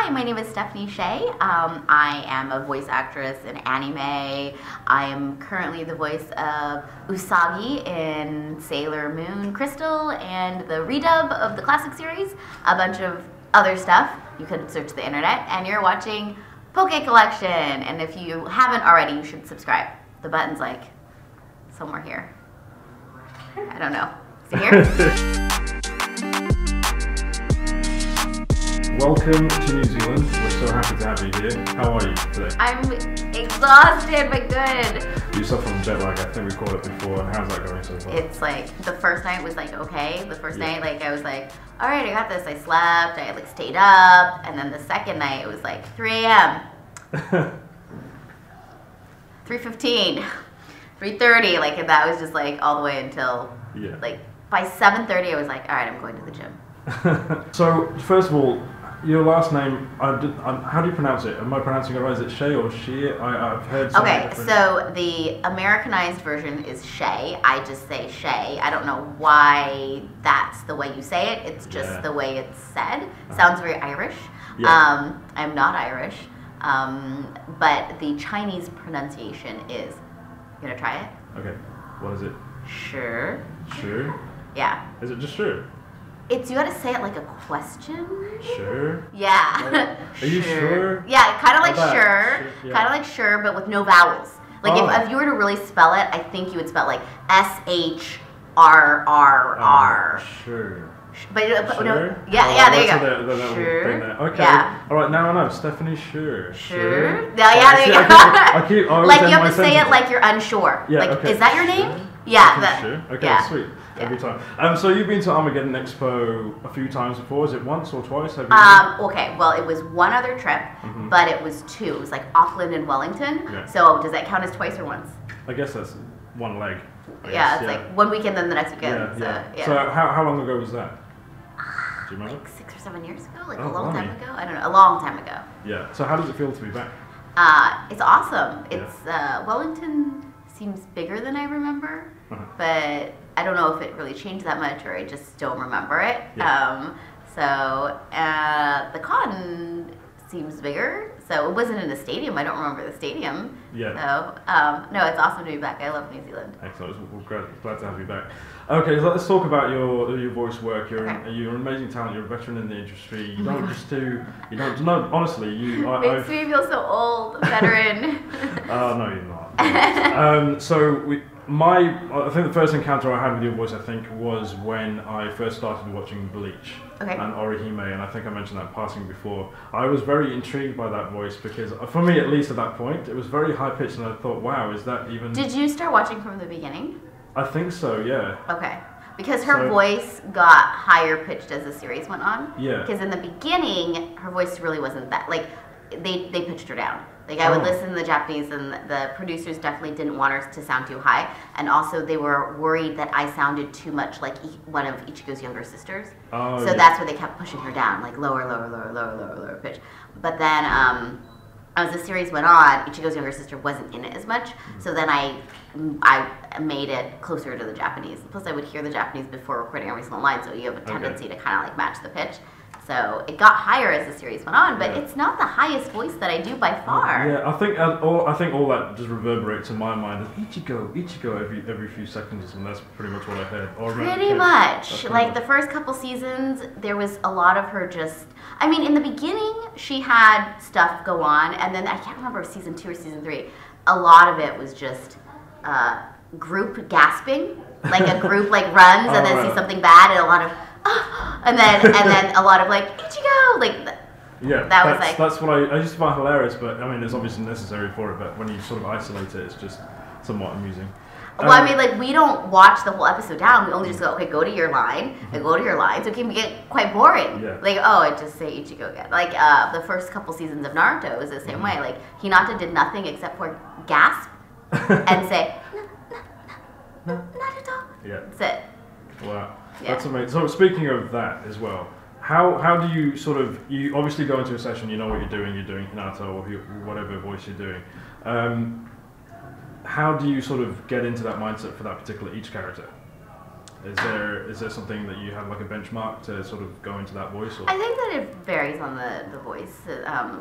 Hi, my name is Stephanie Sheh. I am a voice actress in anime. I am currently the voice of Usagi in Sailor Moon Crystal and the redub of the classic series, a bunch of other stuff. You could search the internet, and you're watching PokeCollection. And if you haven't already, you should subscribe. The button's like somewhere here. I don't know. Is it here? Welcome to New Zealand. We're so happy to have you here. How are you today? I'm exhausted, but good. You suffer from jet lag. I think we called it before. And how's that going so far? It's like, the first night was like, okay. The first night, like, I was like, all right, I got this. I slept. I like stayed up. And then the second night, it was like 3 a.m. 3:15, 3:30. Like, and that was just like all the way until like by 7:30, I was like, all right, I'm going to the gym. So, first of all, your last name, how do you pronounce it? Am I pronouncing it right? Is it Sheh or Sheh? I've heard some different. So the Americanized version is Sheh. I just say Sheh. I don't know why that's the way you say it. It's just the way it's said. Sounds very Irish. Yeah. I'm not Irish. But the Chinese pronunciation is, you gonna try it? Okay. What is it? Sure. Sure? Yeah. Is it just sure? It's, you gotta say it like a question. Sure? Yeah. Are you sure? Yeah, kind of like How sure. Yeah. Kind of like sure, but with no vowels. Like if you were to really spell it, I think you would spell it like S-H-R-R-R. Sure. But sure? No, yeah, there you go. Sure. Okay. Yeah. All right, now I know. Stephanie Sheh. Sure. Yeah, there you go. I like you have to say it like you're unsure. Yeah, like, okay. is that your Sure. name? Yeah. Sure. Okay, yeah. Sweet. Every time. So you've been to Armageddon Expo a few times before. Is it once or twice? Have you Okay. Well, it was one other trip, but it was two. It was like Auckland and Wellington. Yeah. So does that count as twice or once? I guess that's one leg. It's like one weekend, then the next weekend. So how long ago was that? Do you remember? Like 6 or 7 years ago, like a long time ago. I don't know, a long time ago. Yeah. So how does it feel to be back? It's awesome. It's Wellington seems bigger than I remember, but I don't know if it really changed that much or I just don't remember it. Yeah. The con seems bigger. So it wasn't in a stadium. I don't remember the stadium. Yeah. So no, it's awesome to be back. I love New Zealand. Excellent. We're glad to have you back. Okay, so let's talk about your voice work. You're an amazing talent. You're a veteran in the industry. You don't just do. You don't. No, honestly, you. Makes me feel so old, veteran. Oh no, you're not. I think the first encounter I had with your voice, I think, was when I first started watching Bleach and Orihime, and I think I mentioned that in passing before. I was very intrigued by that voice because, for me at least at that point, it was very high pitched, and I thought, wow, is that even... Did you start watching from the beginning? I think so, yeah. Okay. Because her voice got higher pitched as the series went on. Yeah. Because in the beginning, her voice really wasn't that... Like, they pitched her down. Like, I would listen to the Japanese, and the producers definitely didn't want her to sound too high. And also, they were worried that I sounded too much like one of Ichigo's younger sisters. So that's why they kept pushing her down, like lower, lower, lower, lower, lower, lower pitch. But then, as the series went on, Ichigo's younger sister wasn't in it as much. So then I made it closer to the Japanese. Plus, I would hear the Japanese before recording every single line, so you have a tendency to kind of like match the pitch. So it got higher as the series went on, but it's not the highest voice that I do by far. Yeah, I think all that just reverberates in my mind. Ichigo every few seconds, and that's pretty much what I heard. Pretty much. Like the first couple seasons, there was a lot of her just. I mean, in the beginning, she had stuff go on, and then I can't remember if season 2 or season 3. A lot of it was just group gasping, like a group like runs and then see something bad, and a lot of. And then a lot of like Ichigo, like that's what I used to find hilarious. But I mean, it's obviously necessary for it. But when you sort of isolate it, it's just somewhat amusing. Well, I mean, like we don't watch the whole episode down. We only just go, okay, go to your line, and go to your line. So it can get quite boring. Yeah. Like, I just say Ichigo again. Like the first couple seasons of Naruto is the same way. Like Hinata did nothing except for gasp and say Naruto. Yeah. That's it. Wow. Yeah. That's amazing. So speaking of that as well, how do you you obviously go into a session, you know what you're doing Hinata or whatever voice you're doing. How do you sort of get into that mindset for that particular each character? Is there something that you have like a benchmark to sort of go into that voice? Or? I think that it varies on the voice.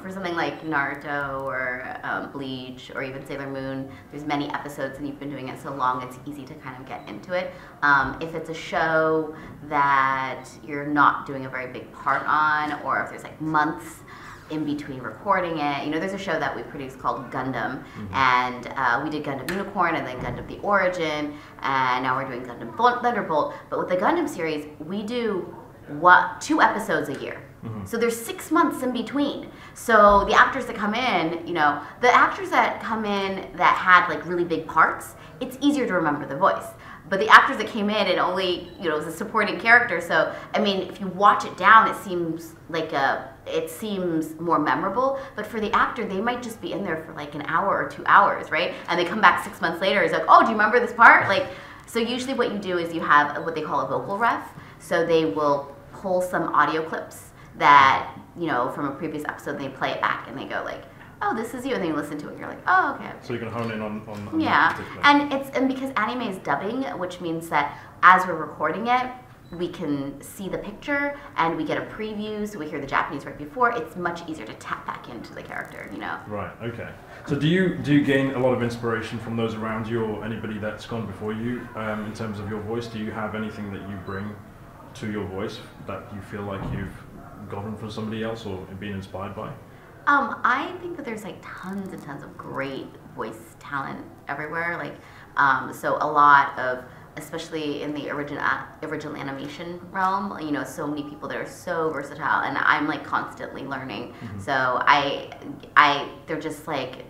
For something like Naruto or Bleach or even Sailor Moon, there's many episodes and you've been doing it so long, it's easy to kind of get into it. If it's a show that you're not doing a very big part on, or if there's like months in between recording it. There's a show that we produced called Gundam, and we did Gundam Unicorn and then Gundam The Origin, and now we're doing Gundam Thunderbolt. But with the Gundam series, we do 2 episodes a year. So there's 6 months in between. So the actors that come in, the actors that come in that had like really big parts, it's easier to remember the voice. But the actors that came in and only, was a supporting character. So, I mean, if you watch it down, it seems more memorable. But for the actor, they might just be in there for like an hour or 2 hours, right? And they come back 6 months later, it's like, oh, do you remember this part? So usually what you do is you have what they call a vocal ref. So they will pull some audio clips that, from a previous episode, they play it back and they go like, oh, this is you, and then you listen to it, and you're like, oh, okay. So you can hone in on yeah, and because anime is dubbing, which means that as we're recording it, we can see the picture and we get a preview, so we hear the Japanese right before. It's much easier to tap back into the character, Right. Okay. So do you gain a lot of inspiration from those around you or anybody that's gone before you in terms of your voice? Do you have anything that you bring to your voice that you feel like you've gotten from somebody else or been inspired by? I think that there's like tons and tons of great voice talent everywhere. So a lot of, especially in the original animation realm, so many people that are so versatile, and I'm like constantly learning. So they're just like,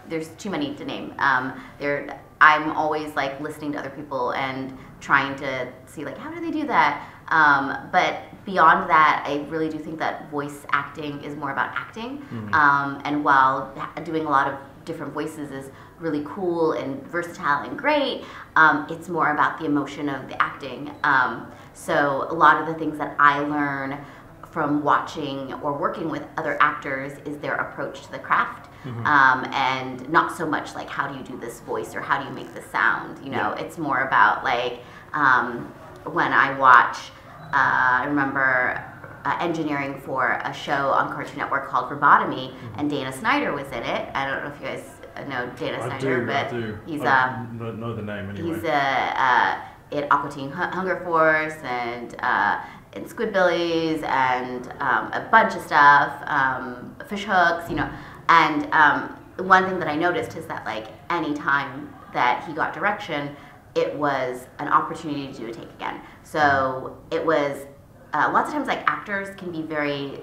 there's too many to name. I'm always like listening to other people and trying to see like, how do they do that? But beyond that, I really do think that voice acting is more about acting. And while doing a lot of different voices is really cool and versatile and great, it's more about the emotion of the acting. So a lot of the things that I learn from watching or working with other actors is their approach to the craft. And not so much like, how do you do this voice or how do you make this sound? It's more about like, when I watch, I remember engineering for a show on Cartoon Network called Robotomy, and Dana Snyder was in it. I don't know if you guys know Dana Snyder, but he's know the name anyway. He's in Aqua Teen Hunger Force and Squidbillies and a bunch of stuff, Fish Hooks, And one thing that I noticed is that like any time that he got direction, it was an opportunity to do a take again. So it was lots of times like actors can be very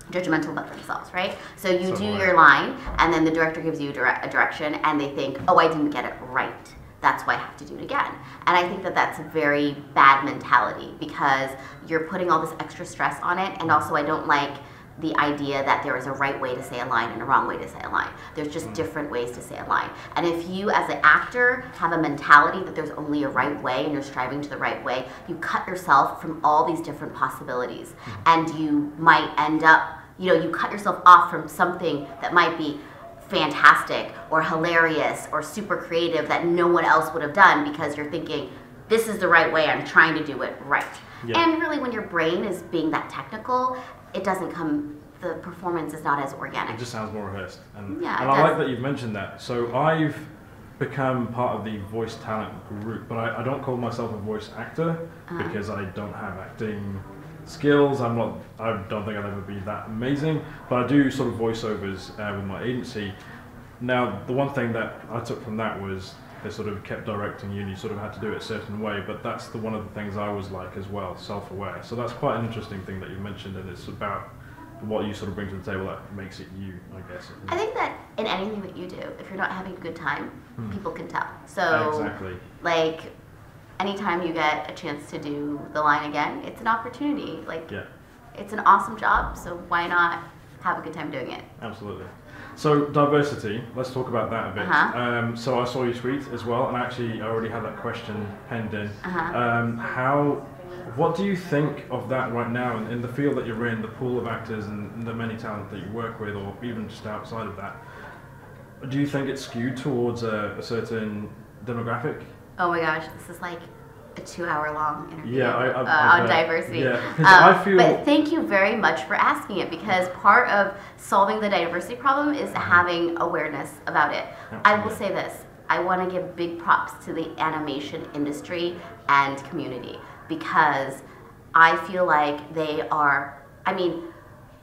judgmental about themselves, right? So you do your line, and then the director gives you a direction, and they think, oh, I didn't get it right. That's why I have to do it again. And I think that that's a very bad mentality, because you're putting all this extra stress on it, and also I don't like the idea that there is a right way to say a line and a wrong way to say a line. There's just different ways to say a line. And if you as an actor have a mentality that there's only a right way and you're striving to the right way, you cut yourself from all these different possibilities. And you might end up, you cut yourself off from something that might be fantastic or hilarious or super creative that no one else would have done, because you're thinking, this is the right way, I'm trying to do it right. And really when your brain is being that technical, it doesn't come, the performance is not as organic. It just sounds more rehearsed. And I like that you've mentioned that. So I've become part of the voice talent group, but I don't call myself a voice actor because I don't have acting skills. I don't think I'll ever be that amazing, but I do sort of voiceovers with my agency. Now, the one thing that I took from that was they sort of kept directing you and you sort of had to do it a certain way, but that's one of the things I was like as well, self-aware. So that's quite an interesting thing that you mentioned, and it's about what you sort of bring to the table that makes it you, I guess. I think that in anything that you do, if you're not having a good time, people can tell. So, exactly. Like, anytime you get a chance to do the line again, it's an opportunity. Like, it's an awesome job, so why not have a good time doing it? Absolutely. So diversity, let's talk about that a bit. So I saw you tweet as well, and actually I already had that question penned in. What do you think of that right now in the field that you're in, the pool of actors and the many talent that you work with, or even just outside of that? Do you think it's skewed towards a certain demographic? Oh my gosh, this is like a 2-hour-long interview yeah, on diversity. Yeah, I feel. But thank you very much for asking it, because part of solving the diversity problem is having awareness about it. Absolutely. I will say this. I want to give big props to the animation industry and community, because I feel like they are, I mean,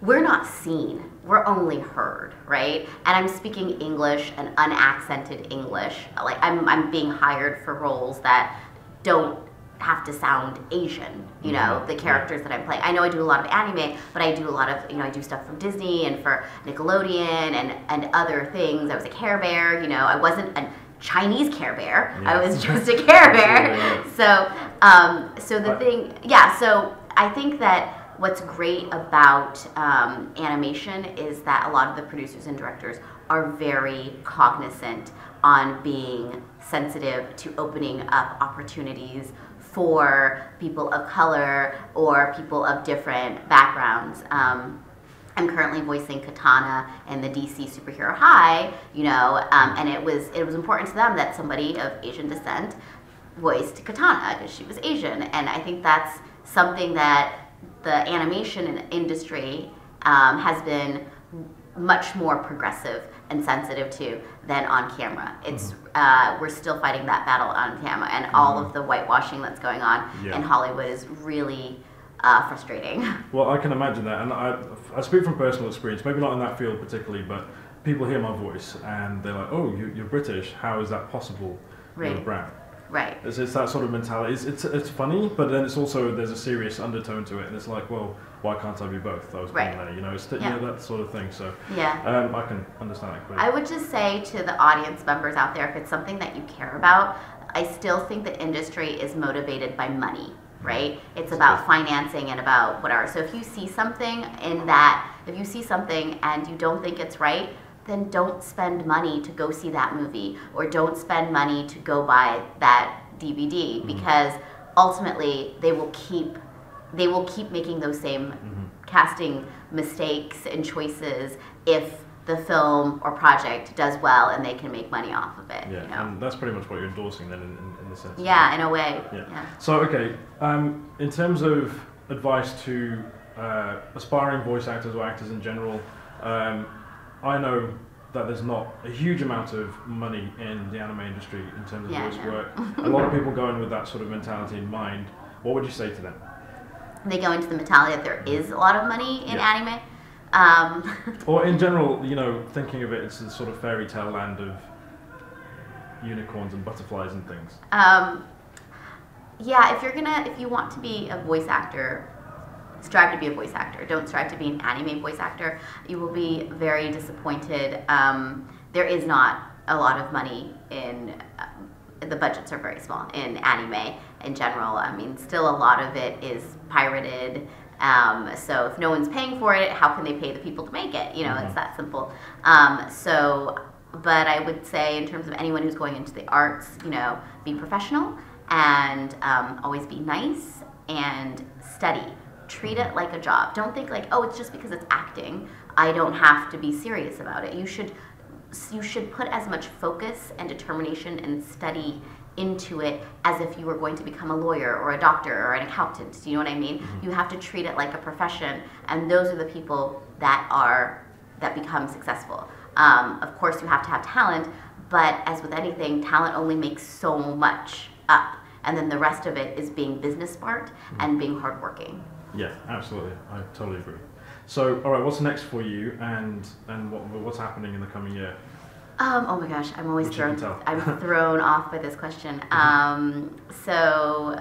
we're not seen, we're only heard, right? And I'm speaking English and unaccented English. Like I'm being hired for roles that don't have to sound Asian, you know, the characters that I'm playing. I know I do a lot of anime, but I do a lot of, you know, I do stuff from Disney and for Nickelodeon and other things. I was a Care Bear, you know, I wasn't a Chinese Care Bear, I was just a Care Bear. So so I think that what's great about animation is that a lot of the producers and directors are very cognizant on being sensitive to opening up opportunities for people of color or people of different backgrounds. I'm currently voicing Katana in the DC Superhero High, you know, and it was important to them that somebody of Asian descent voiced Katana because she was Asian, and I think that's something that the animation industry has been much more progressive and sensitive to than on camera. It's we're still fighting that battle on camera, and all of the whitewashing that's going on in Hollywood is really frustrating. Well, I can imagine that, and I speak from personal experience, maybe not in that field particularly, but people hear my voice and they're like, oh, you're British, how is that possible? You're brown. Right. It's that sort of mentality. It's funny, but then it's also, there's a serious undertone to it, and it's like, well, why can't I be both? I was born there, you know, it's you know, that sort of thing. So I can understand that clearly. I would just say to the audience members out there, if it's something that you care about, I still think the industry is motivated by money, right? It's about financing and about whatever. So if you see something if you see something and you don't think it's right, then don't spend money to go see that movie, or don't spend money to go buy that DVD, because ultimately they will keep making those same casting mistakes and choices if the film or project does well and they can make money off of it. Yeah, you know? And that's pretty much what you're endorsing then in the sense. Yeah, in a way. Yeah. So okay, in terms of advice to aspiring voice actors or actors in general, I know that there's not a huge amount of money in the anime industry in terms of voice work. A lot of people go in with that sort of mentality in mind. What would you say to them? They go into the mentality that there is a lot of money in anime. Or in general, you know, thinking of it as a sort of fairy tale land of unicorns and butterflies and things. Yeah, if you want to be a voice actor, strive to be a voice actor. Don't strive to be an anime voice actor. You will be very disappointed. There is not a lot of money in, the budgets are very small in anime in general. I mean, still a lot of it is pirated. So if no one's paying for it, how can they pay the people to make it? You know, it's that simple. But I would say in terms of anyone who's going into the arts, you know, be professional and always be nice and study. Treat it like a job. Don't think like, oh, it's just because it's acting, I don't have to be serious about it. You should put as much focus and determination and study into it as if you were going to become a lawyer or a doctor or an accountant. Do you know what I mean? You have to treat it like a profession, and those are the people that become successful. Of course, you have to have talent, but as with anything, talent only makes so much up, and then the rest of it is being business smart and being hardworking. Yeah, absolutely. I totally agree. So, all right, what's next for you, and what's happening in the coming year? Oh my gosh, I'm always thrown off by this question. So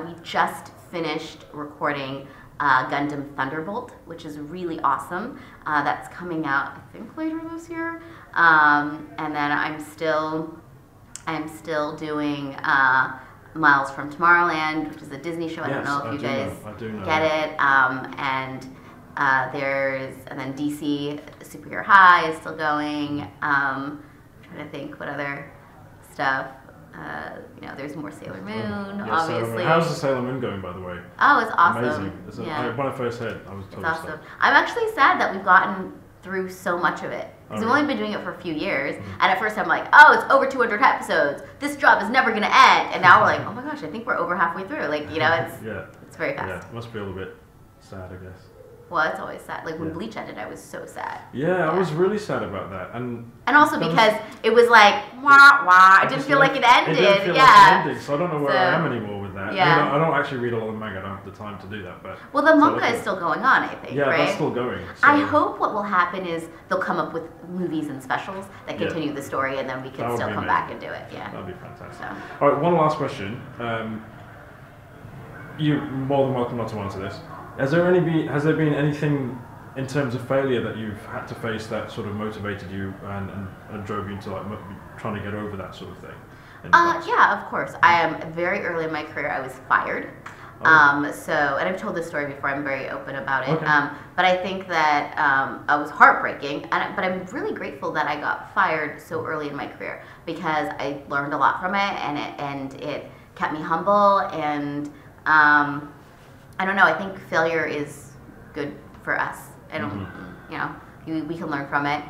we just finished recording Gundam Thunderbolt, which is really awesome. That's coming out, I think, later this year. And then I'm still doing Miles from Tomorrowland, which is a Disney show. I don't know if you guys get it. And then DC Superhero High is still going. I'm trying to think what other stuff. You know, there's more Sailor Moon, obviously. Sailor Moon. How's the Sailor Moon going, by the way? Oh, it's awesome. Amazing. When I first heard, I was totally awesome. I'm actually sad that we've gotten through so much of it. Because we've Okay. only been doing it for a few years, and at first I'm like, oh, it's over 200 episodes. This job is never gonna end. And now we're like, oh my gosh, I think we're over halfway through. Like, you know, it's very fast. Yeah, must be a little bit sad, I guess. Well, it's always sad. Like when Bleach ended, I was so sad. Yeah, I was really sad about that, and also because it was like wah wah. It didn't feel like it ended. It didn't feel like it ended, so I don't know where I am anymore with that. Yeah. I don't actually read a lot of manga. I don't have the time to do that. But well, the manga is still going on, I think. Yeah, right? that's still going. So. I hope what will happen is they'll come up with movies and specials that continue the story, and then we can still come back and do it. Yeah, that'd be fantastic. So. All right, one last question. You're more than welcome not to answer this. Has there been anything in terms of failure that you've had to face that sort of motivated you and drove you into like trying to get over that sort of thing? Yeah, of course. I am very early in my career. I was fired. So, and I've told this story before. I'm very open about it. Okay. But I think that it was heartbreaking. But I'm really grateful that I got fired so early in my career because I learned a lot from it, and it kept me humble. And I don't know. I think failure is good for us. I don't, you know, we can learn from it.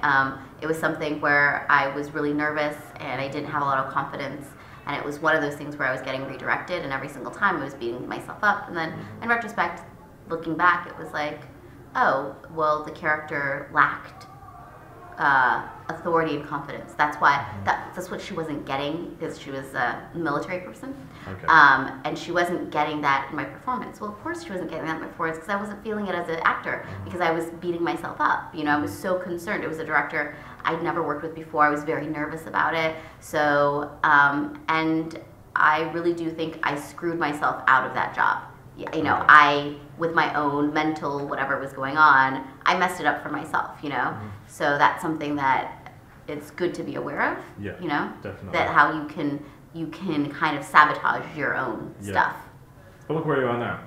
It was something where I was really nervous and I didn't have a lot of confidence. And it was one of those things where I was getting redirected, and every single time I was beating myself up. And then in retrospect, looking back, it was like, oh, well, the character lacked authority and confidence. That's why, that's what she wasn't getting, because she was a military person. Okay. And she wasn't getting that in my performance. Well, of course she wasn't getting that in my performance because I wasn't feeling it as an actor, because I was beating myself up. You know, I was so concerned. It was a director I'd never worked with before. I was very nervous about it. So, and I really do think I screwed myself out of that job. You know, with my own mental whatever was going on, I messed it up for myself, you know? So that's something that it's good to be aware of, you know? Definitely. That how you can kind of sabotage your own stuff. But look where you are now.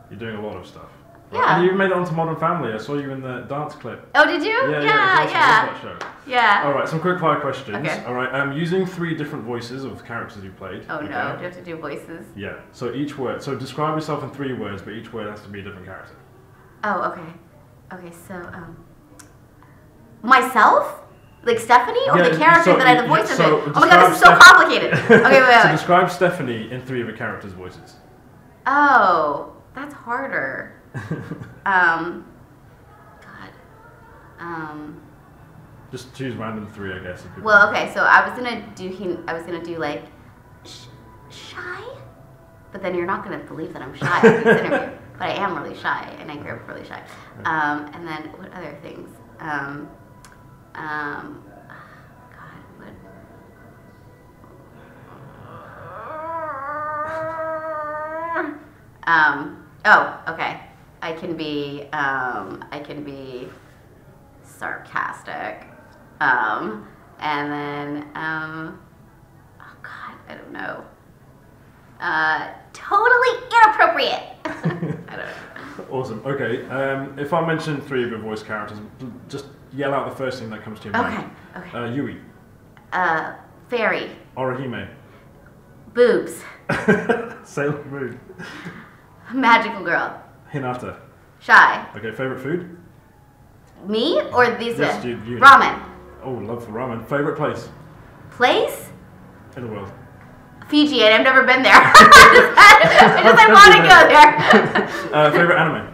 You're doing a lot of stuff. Right? Yeah. And you made it onto Modern Family. I saw you in the dance clip. Oh, did you? Yeah. That show. Yeah. All right, some quick fire questions. Okay. All right, using 3 different voices of characters you played. Oh no, do you have to do voices? Yeah. So each word. So describe yourself in 3 words, but each word has to be a different character. Oh, okay. Okay, so myself? Like Stephanie, or the character that I the voice of it? Oh my god, this is so complicated. Okay, wait. So describe Stephanie in 3 of your characters' voices. Oh, that's harder. Just choose random 3, I guess. Well, okay, so I was gonna do like shy, but then you're not gonna believe that I'm shy in this interview. But I am really shy, and I grew up really shy. And then what other things? Okay. I can be sarcastic. And then oh god, I don't know. Totally inappropriate. I don't know. Awesome. Okay. If I mention 3 of your voice characters, just yell out the first thing that comes to your mind. Okay. Yui. Fairy. Orihime. Boobs. Sailor Moon. Magical girl. Hinata. Shy. Okay. Favorite food? Me or these? Yes, you. Ramen. Oh, love for ramen. Favorite place? Place? In the world. Fiji, and I've never been there. I want to go there. Favorite anime?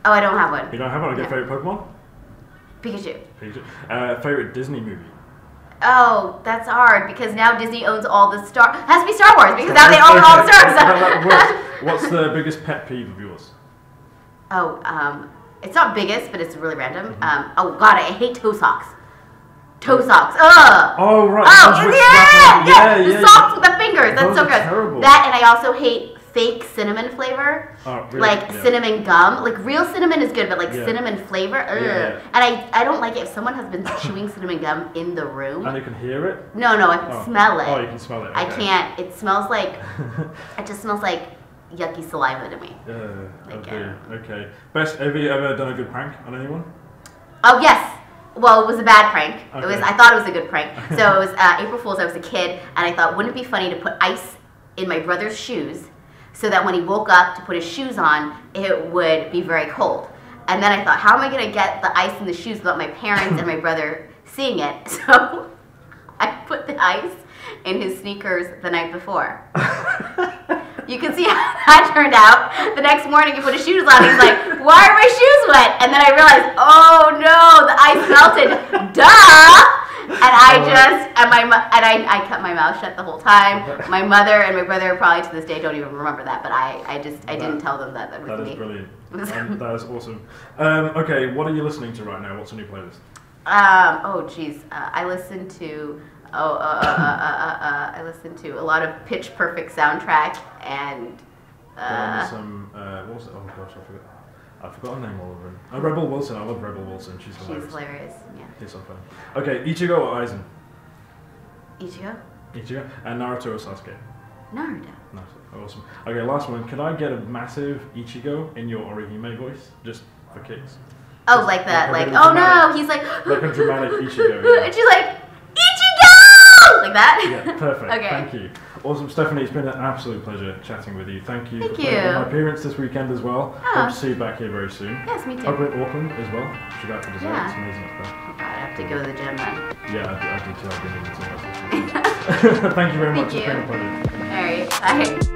Oh, I don't have one. You don't have one? Okay. Favorite Pokemon? Pikachu. Favorite Disney movie? Oh, that's hard because now Disney owns all the Star. It has to be Star Wars because now they own all the stars. What's the biggest pet peeve of yours? Oh, it's not biggest, but it's really random. Oh God, I hate toe socks. Toe socks. Ugh. Oh right. Oh yeah. The socks with the fingers. That's so good. Terrible. That, and I also hate fake cinnamon flavor. Oh, really? Like cinnamon gum. Like real cinnamon is good, but like cinnamon flavor. Ugh. Yeah. And I don't like it if someone has been chewing cinnamon gum in the room. And you can hear it? No, I can smell it. Oh, you can smell it. Okay. I can't. It smells like. It just smells like yucky saliva to me. Okay. Have you ever done a good prank on anyone? Oh yes. Well, it was a bad prank. Okay. I thought it was a good prank. So it was April Fool's. I was a kid, and I thought, wouldn't it be funny to put ice in my brother's shoes, so that when he woke up to put his shoes on, it would be very cold. And then I thought, how am I gonna get the ice in the shoes without my parents and my brother seeing it? So I put the ice in his sneakers the night before. You can see how that turned out. The next morning he put his shoes on, he's like, why are my shoes wet? And then I realized, oh no, the ice melted, duh! And I kept my mouth shut the whole time. My mother and my brother probably to this day don't even remember that, but I didn't tell them that was me. That is brilliant. That is awesome. Okay, what are you listening to right now? What's on your playlist? Oh geez, I listen to I listen to a lot of Pitch Perfect soundtrack and what was it? Oh gosh, I forgot her name all over him. Rebel Wilson. I love Rebel Wilson. She's hilarious. Yeah. She's so fun. Okay, Ichigo or Aizen? Ichigo. And Naruto or Sasuke? Naruto. Awesome. Okay, last one. Can I get a massive Ichigo in your Orihime voice, just for kicks? Oh, like that. Like oh no, he's like like a dramatic Ichigo. Yeah. And she's like Ichigo, like that. Yeah, perfect. Okay. Thank you. Awesome, Stephanie. It's been an absolute pleasure chatting with you. Thank you for my appearance this weekend as well. Oh. Hope to see you back here very soon. Yes, me too. Over at Auckland as well. Should go out for dessert. Yeah. It's amazing up there. Oh God, I have to go to the gym then. Yeah, I do too. I've been eating too much. Thank you very much. It's been a pleasure. All right. Bye.